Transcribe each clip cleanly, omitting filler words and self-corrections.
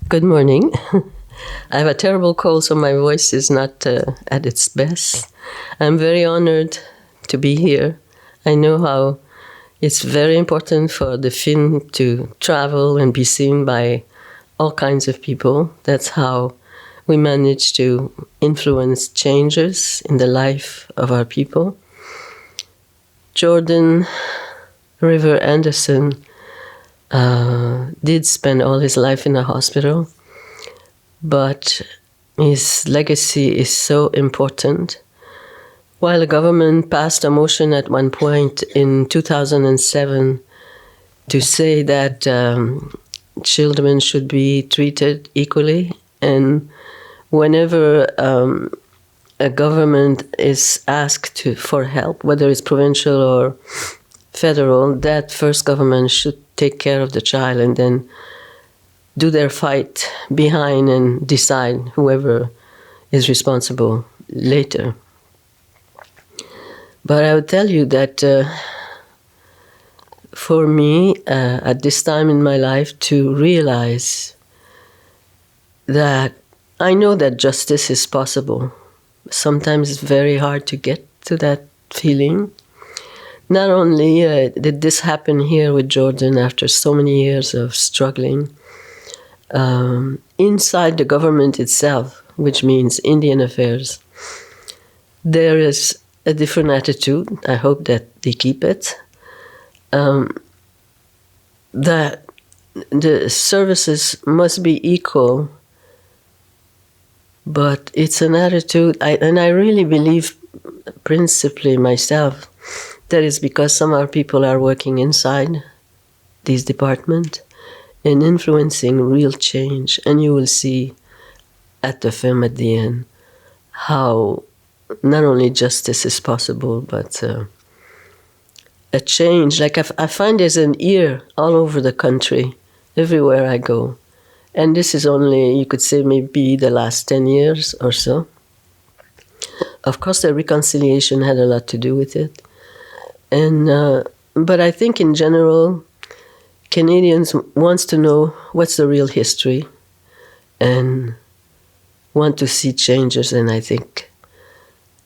Good morning. I have a terrible cold, so my voice is not at its best. I'm very honored to be here. I know how it's very important for the film to travel and be seen by all kinds of people. That's how we manage to influence changes in the life of our people. Jordan River Anderson did spend all his life in a hospital, but his legacy is so important. While the government passed a motion at one point in 2007 to say that children should be treated equally, and whenever a government is asked for help, whether it's provincial or federal, that first government should take care of the child and then do their fight behind and decide whoever is responsible later. But I would tell you that for me, at this time in my life, to realize that I know that justice is possible. Sometimes it's very hard to get to that feeling. Not only did this happen here with Jordan after so many years of struggling, inside the government itself, which means Indian affairs, there is a different attitude. I hope that they keep it. That the services must be equal, but it's an attitude, and I really believe principally myself, that is because some of our people are working inside these departments and influencing real change. And you will see at the film at the end how not only justice is possible, but a change. Like I find there's an ear all over the country, everywhere I go. And this is only, you could say, maybe the last 10 years or so. Of course, the reconciliation had a lot to do with it. And but I think in general, Canadians wants to know what's the real history and want to see changes, and I think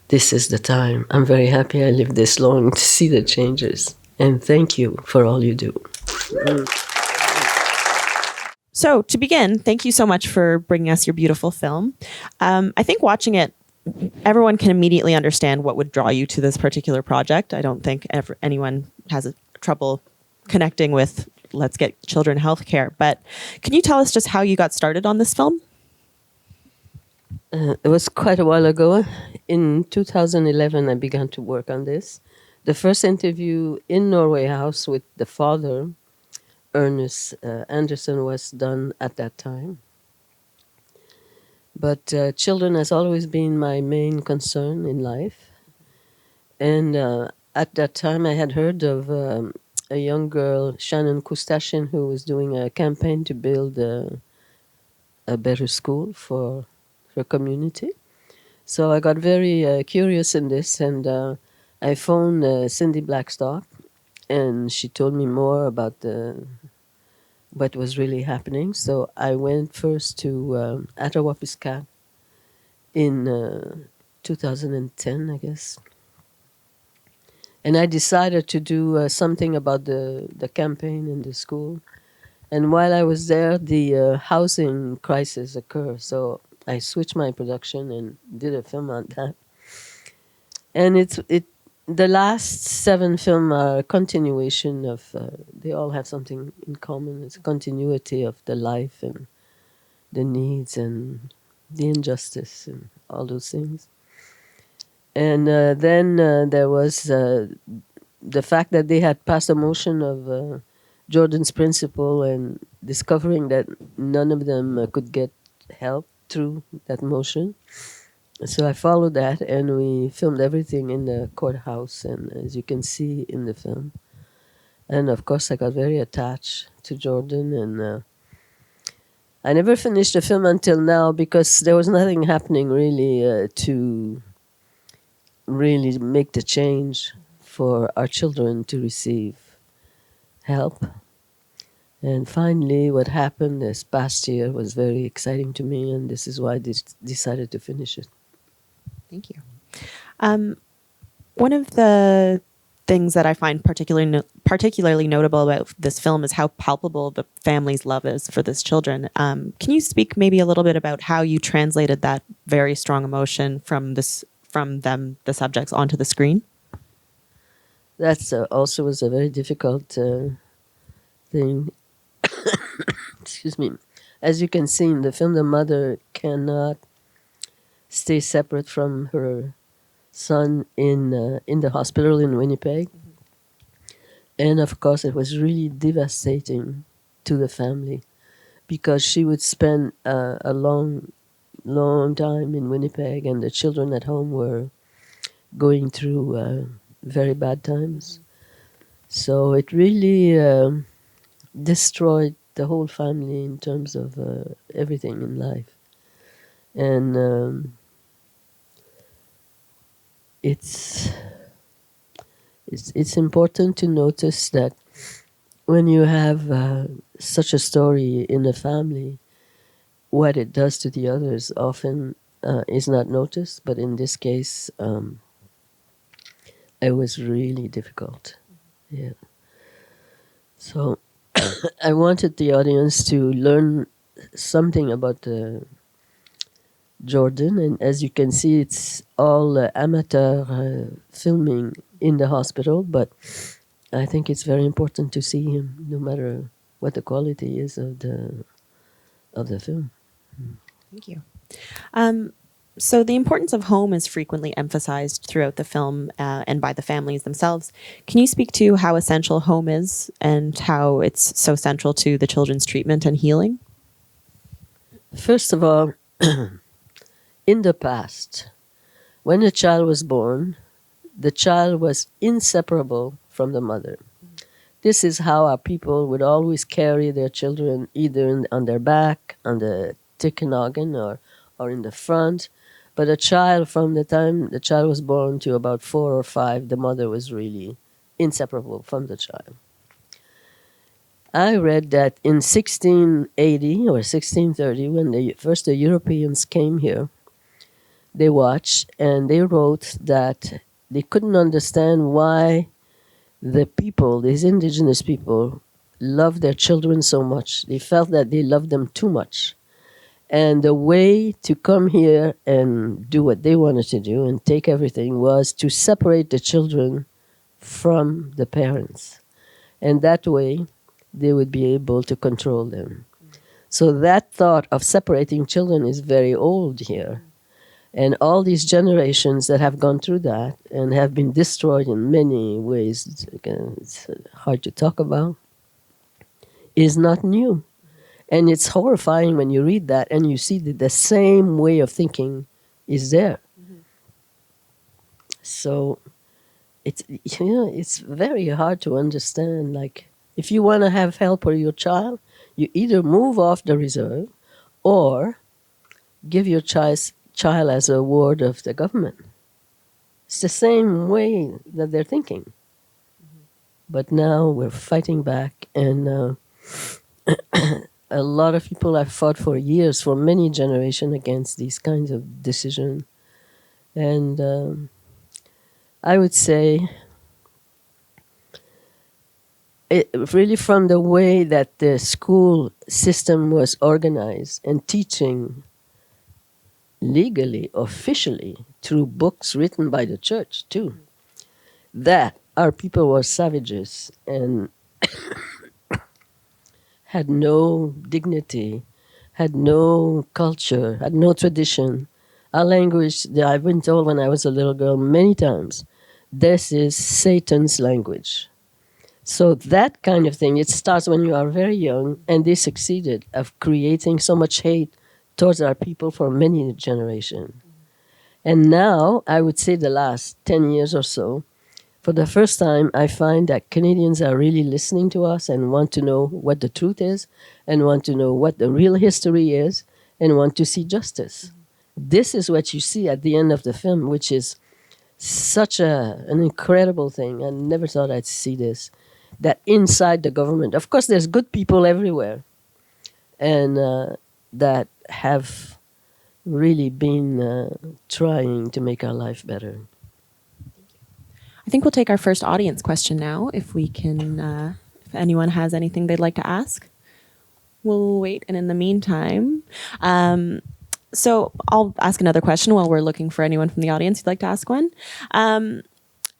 this is the time. I'm very happy I lived this long to see the changes, and thank you for all you do. So to begin, thank you so much for bringing us your beautiful film. I think watching it, everyone can immediately understand what would draw you to this particular project. I don't think anyone has trouble connecting with let's get children health care. But can you tell us just how you got started on this film? It was quite a while ago. In 2011, I began to work on this. The first interview in Norway House with the father, Ernest Anderson, was done at that time. But children has always been my main concern in life. And at that time, I had heard of a young girl, Shannon Kustashin, who was doing a campaign to build a better school for her community. So I got very curious in this, and I phoned Cindy Blackstock, and she told me more about what was really happening. So I went first to Attawapiskat in 2010, I guess. And I decided to do something about the campaign in the school. And while I was there, the housing crisis occurred. So I switched my production and did a film on that. And the last 7 films are a continuation of, they all have something in common. It's a continuity of the life and the needs and the injustice and all those things. And then there was the fact that they had passed a motion of Jordan's principle and discovering that none of them could get help through that motion. So I followed that, and we filmed everything in the courthouse, and as you can see in the film. And of course, I got very attached to Jordan, and I never finished the film until now because there was nothing happening really to really make the change for our children to receive help. And finally, what happened this past year was very exciting to me, and this is why I decided to finish it. Thank you. One of the things that I find particularly notable about this film is how palpable the family's love is for this children. Can you speak maybe a little bit about how you translated that very strong emotion from them, the subjects, onto the screen? That's also was a very difficult thing. Excuse me. As you can see in the film, the mother cannot stay separate from her son in the hospital in Winnipeg. And of course, it was really devastating to the family because she would spend a long time in Winnipeg, and the children at home were going through very bad times. So it really destroyed the whole family in terms of everything in life. And it's important to notice that when you have such a story in a family, what it does to the others often is not noticed. But in this case, it was really difficult. Yeah. So I wanted the audience to learn something about Jordan, and as you can see, it's all amateur filming in the hospital, but I think it's very important to see him, no matter what the quality is of the film. Thank you. So the importance of home is frequently emphasized throughout the film and by the families themselves. Can you speak to how essential home is and how it's so central to the children's treatment and healing? First of all, in the past, when a child was born, the child was inseparable from the mother. This is how our people would always carry their children either on their back, on the noggin, or in the front. But a child, from the time the child was born to about 4 or 5, the mother was really inseparable from the child. I read that in 1680 or 1630, when the Europeans came here, they watched and they wrote that they couldn't understand why the people, these indigenous people, loved their children so much. They felt that they loved them too much. And the way to come here and do what they wanted to do and take everything was to separate the children from the parents. And that way, they would be able to control them. So that thought of separating children is very old here. And all these generations that have gone through that and have been destroyed in many ways, it's hard to talk about, is not new. And it's horrifying when you read that and you see that the same way of thinking is there. So it's very hard to understand. Like, if you want to have help for your child, you either move off the reserve or give your child as a ward of the government. It's the same way that they're thinking. But now we're fighting back, and a lot of people have fought for years, for many generations, against these kinds of decisions. And I would say, really from the way that the school system was organized and teaching legally, officially, through books written by the church too, that our people were savages and had no dignity, had no culture, had no tradition. Our language, I've been told when I was a little girl many times, this is Satan's language. So that kind of thing, it starts when you are very young, and they succeeded of creating so much hate towards our people for many generations. And now, I would say the last 10 years or so, for the first time, I find that Canadians are really listening to us and want to know what the truth is and want to know what the real history is and want to see justice. This is what you see at the end of the film, which is such an incredible thing. I never thought I'd see this. that inside the government, of course, there's good people everywhere, and that have really been trying to make our life better. I think we'll take our first audience question now, if we can, if anyone has anything they'd like to ask. We'll wait, and in the meantime, so I'll ask another question while we're looking for anyone from the audience who'd like to ask one.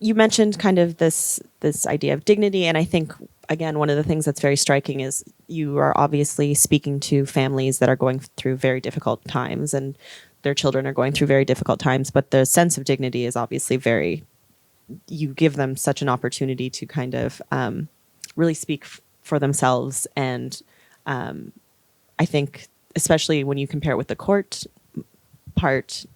You mentioned kind of this idea of dignity, and I think, again, one of the things that's very striking is you are obviously speaking to families that are going through very difficult times, and their children are going through very difficult times, but the sense of dignity is obviously very, you give them such an opportunity to kind of really speak for themselves. And I think, especially when you compare it with the court part,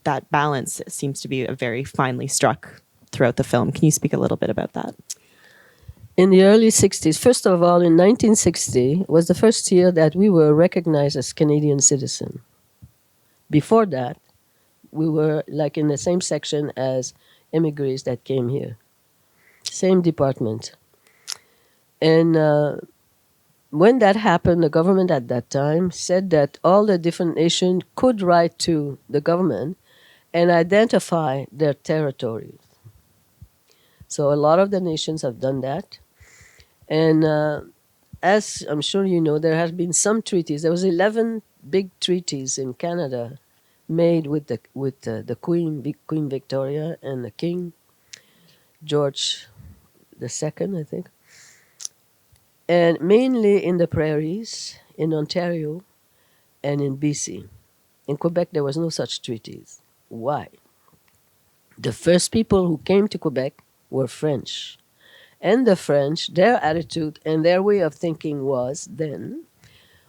that balance seems to be a very finely struck throughout the film. Can you speak a little bit about that? In the early 60s, first of all, in 1960 was the first year that we were recognized as Canadian citizens. Before that, we were like in the same section as immigrants that came here. Same department. And when that happened, the government at that time said that all the different nations could write to the government and identify their territories. So a lot of the nations have done that. And as I'm sure you know, there have been some treaties. There was 11 big treaties in Canada made with the Queen, Queen Victoria, and the King, George II, I think. And mainly in the prairies, in Ontario, and in BC. In Quebec, there was no such treaties. Why? The first people who came to Quebec were French. And the French, their attitude and their way of thinking was then,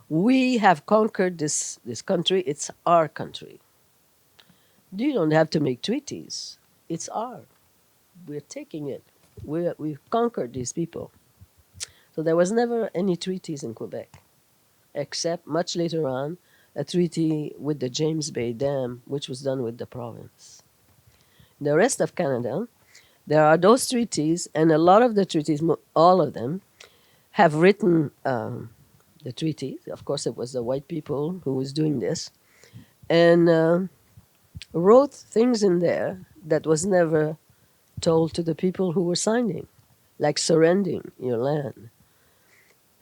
we have conquered this country, it's our country. You don't have to make treaties. It's ours. We're taking it. We've conquered these people. So there was never any treaties in Quebec, except much later on, a treaty with the James Bay Dam, which was done with the province. In the rest of Canada, there are those treaties, and a lot of the treaties, all of them, have written the treaty. Of course, it was the white people who was doing this, and wrote things in there that was never told to the people who were signing, like surrendering your land.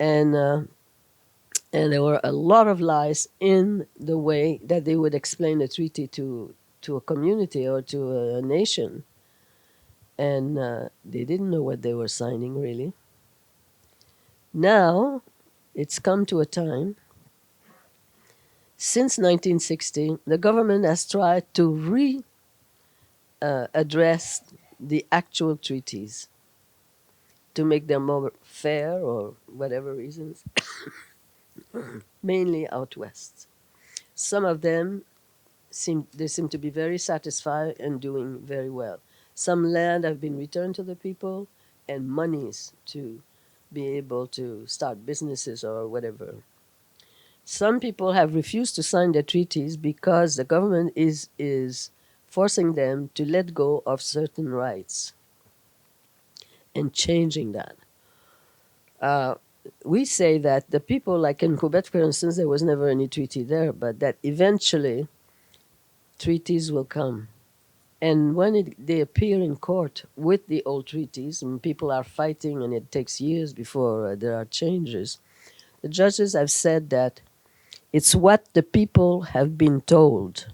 And there were a lot of lies in the way that they would explain the treaty to a community or to a nation. And they didn't know what they were signing, really. Now, it's come to a time, since 1960, the government has tried to address the actual treaties to make them more fair or whatever reasons, mainly out west. Some of them seem to be very satisfied and doing very well. Some land have been returned to the people and monies to be able to start businesses or whatever. Some people have refused to sign the treaties because the government is forcing them to let go of certain rights and changing that. We say that the people, like in Quebec, for instance, there was never any treaty there, but that eventually treaties will come. And when they appear in court with the old treaties, and people are fighting and it takes years before there are changes, the judges have said that it's what the people have been told.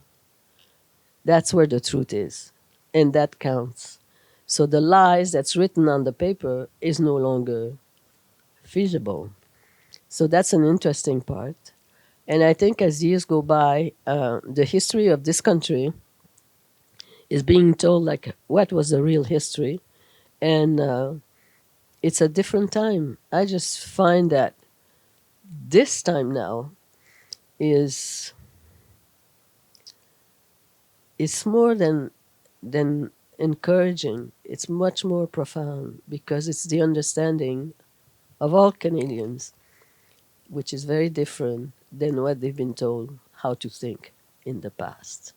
That's where the truth is, and that counts. So the lies that's written on the paper is no longer feasible. So that's an interesting part. And I think as years go by, the history of this country is being told like what was the real history, and it's a different time. I just find that this time now is it's more than encouraging. It's much more profound because it's the understanding of all Canadians, which is very different than what they've been told how to think in the past.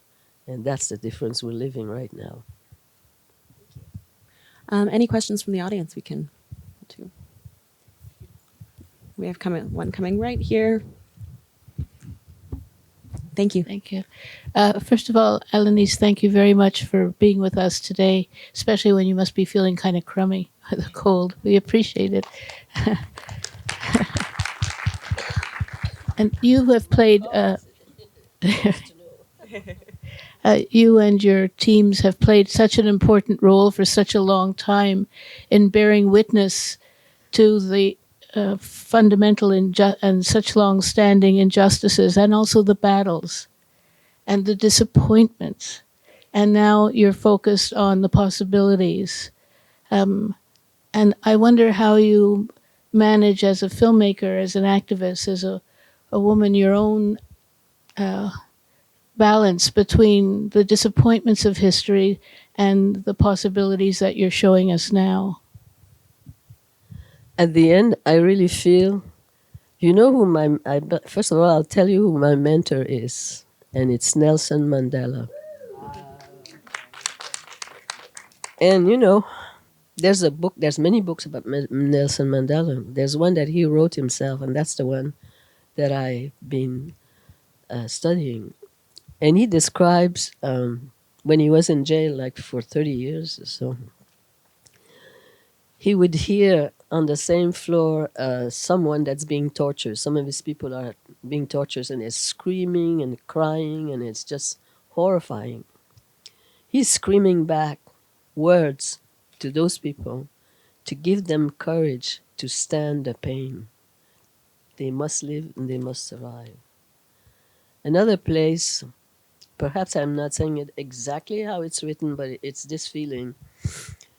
And that's the difference we're living right now. Any questions from the audience we can too. We have one coming right here. Thank you. Thank you. First of all, Alanis, thank you very much for being with us today, especially when you must be feeling kind of crummy with the cold. We appreciate it. And you have played, you and your teams have played such an important role for such a long time in bearing witness to the fundamental and such long-standing injustices, and also the battles and the disappointments. And now you're focused on the possibilities. And I wonder how you manage as a filmmaker, as an activist, as a woman, your own balance between the disappointments of history and the possibilities that you're showing us now. At the end, I really feel, you know who first of all, I'll tell you who my mentor is, and it's Nelson Mandela. And there's many books about Nelson Mandela. There's one that he wrote himself, and that's the one that I've been studying. And he describes when he was in jail, like for 30 years or so, he would hear on the same floor someone that's being tortured. Some of his people are being tortured, and they're screaming and crying, and it's just horrifying. He's screaming back words to those people to give them courage to stand the pain. They must live and they must survive. Another place, perhaps I'm not saying it exactly how it's written, but it's this feeling.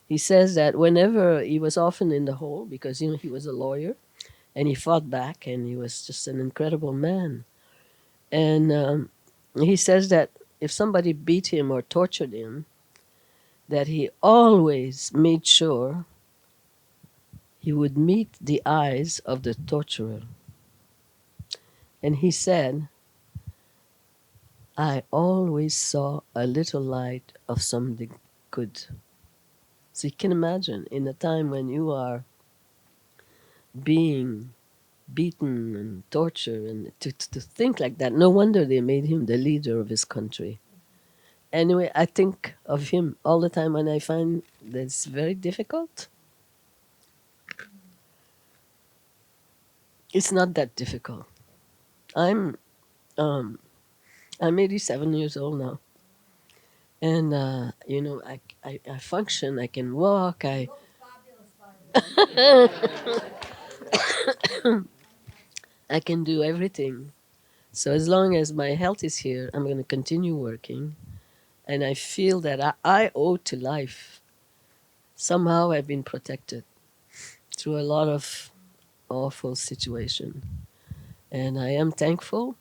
He says that whenever he was often in the hole, because he was a lawyer, and he fought back, and he was just an incredible man. And he says that if somebody beat him or tortured him, that he always made sure he would meet the eyes of the torturer. And he said, I always saw a little light of something good. So you can imagine, in a time when you are being beaten and tortured, and to think like that, no wonder they made him the leader of his country. Anyway, I think of him all the time, and I find that it's very difficult. It's not that difficult. I'm 87 years old now, and I function. I can walk. I can do everything. So as long as my health is here, I'm going to continue working, and I feel that I owe to life. Somehow I've been protected through a lot of awful situation, and I am thankful.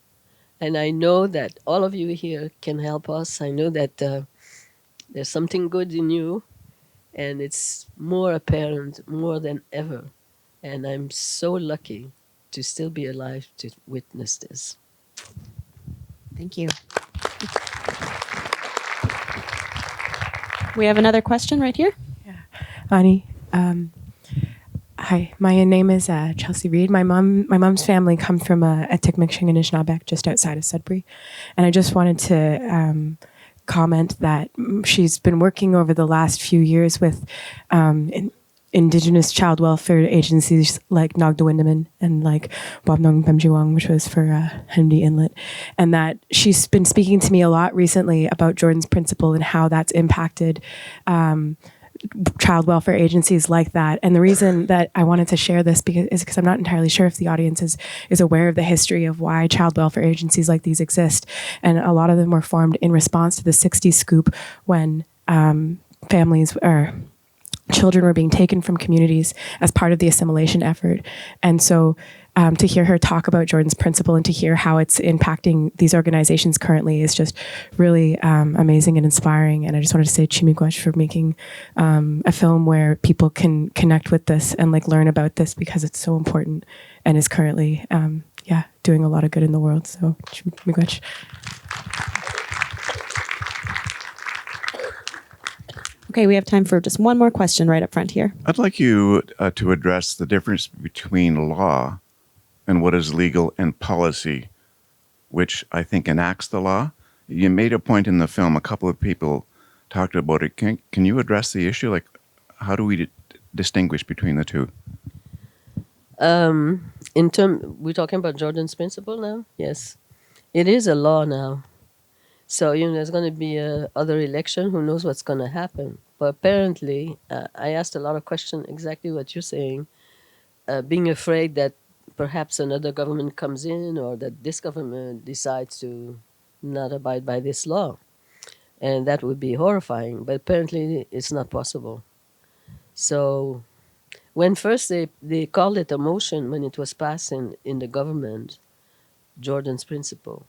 And I know that all of you here can help us. I know that there's something good in you, and it's more apparent more than ever. And I'm so lucky to still be alive to witness this. Thank you. We have another question right here. Yeah. Ani, hi, my name is Chelsea Reed. My mom's family come from Tikmikshing and Anishinaabeg, just outside of Sudbury, and I just wanted to comment that she's been working over the last few years with Indigenous child welfare agencies like Nagda-Windaman and like Wabnong Bemjiwang, which was for Henry Inlet, and that she's been speaking to me a lot recently about Jordan's Principle and how that's impacted child welfare agencies like that. And the reason that I wanted to share this is because I'm not entirely sure if the audience is aware of the history of why child welfare agencies like these exist. And a lot of them were formed in response to the 60s scoop when families or children were being taken from communities as part of the assimilation effort. And so to hear her talk about Jordan's Principle and to hear how it's impacting these organizations currently is just really amazing and inspiring. And I just wanted to say Chimigwash for making a film where people can connect with this and like learn about this, because it's so important and is currently doing a lot of good in the world. So Chimigwash. Okay, we have time for just one more question right up front here. I'd like you to address the difference between law and what is legal and policy, which I think enacts the law. You made a point in the film, a couple of people talked about it. Can you address the issue? Like, how do we distinguish between the two? We're talking about Jordan's principle now? Yes. It is a law now. So, there's going to be a other election. Who knows what's going to happen? But apparently, I asked a lot of questions, exactly what you're saying, being afraid that perhaps another government comes in or that this government decides to not abide by this law. And that would be horrifying. But apparently, it's not possible. So when first they called it a motion when it was passed in the government, Jordan's principle.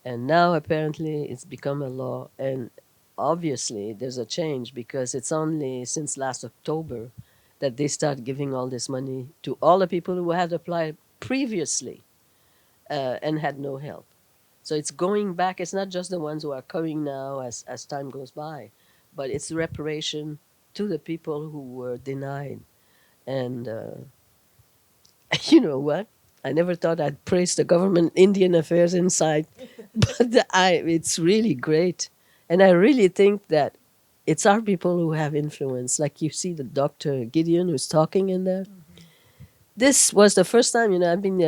And now apparently it's become a law. And obviously there's a change because it's only since last October that they start giving all this money to all the people who had applied previously and had no help. So it's going back. It's not just the ones who are coming now as time goes by, but it's reparation to the people who were denied. And you know what? I never thought I'd praise the government Indian Affairs inside, but it's really great. And I really think that it's our people who have influence. Like you see the Dr. Gideon who's talking in there. Mm-hmm. This was the first time, I've been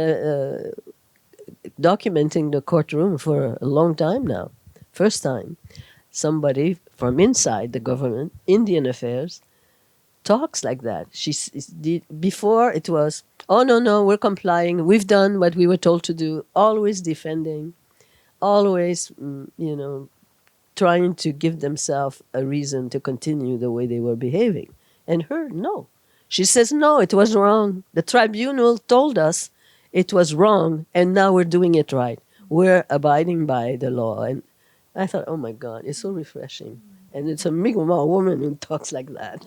documenting the courtroom for a long time now. First time somebody from inside the government, Indian Affairs, talks like that. Before it was, oh, no, we're complying. We've done what we were told to do. Always defending, always, trying to give themselves a reason to continue the way they were behaving. And her, no. She says, no, it was wrong. The tribunal told us it was wrong, and now we're doing it right. We're abiding by the law. And I thought, oh, my God, it's so refreshing. And it's a Mi'kmaq woman who talks like that.